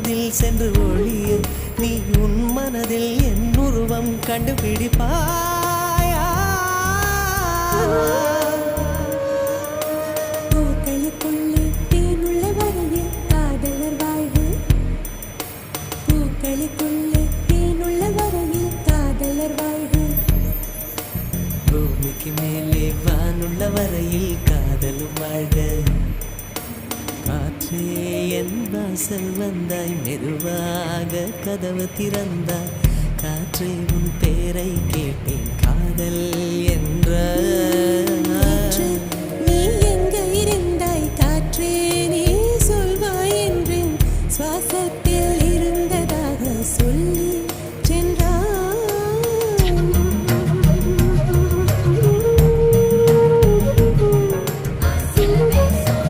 மனதில் சென்று ஒளிய நீ உன் மனதில் என் உருவம் கண்டுபிடிப்பாயா? பூக்களுக்குள்ளே தேனுள்ள வரையில் காதலர் வாழ்வு. பூக்களுக்குள்ளே தேனுள்ள வரையில் காதலர் வாழ்வு. பூமிக்கு மேலே வானுள்ள வரையில் காதலும் வாழ்க. காற்றே என் வாசல் வந்தாய், மெதுவாக கதவு திறந்தாய். காற்றே உன் பேரை கேட்டேன், காதல் என்ற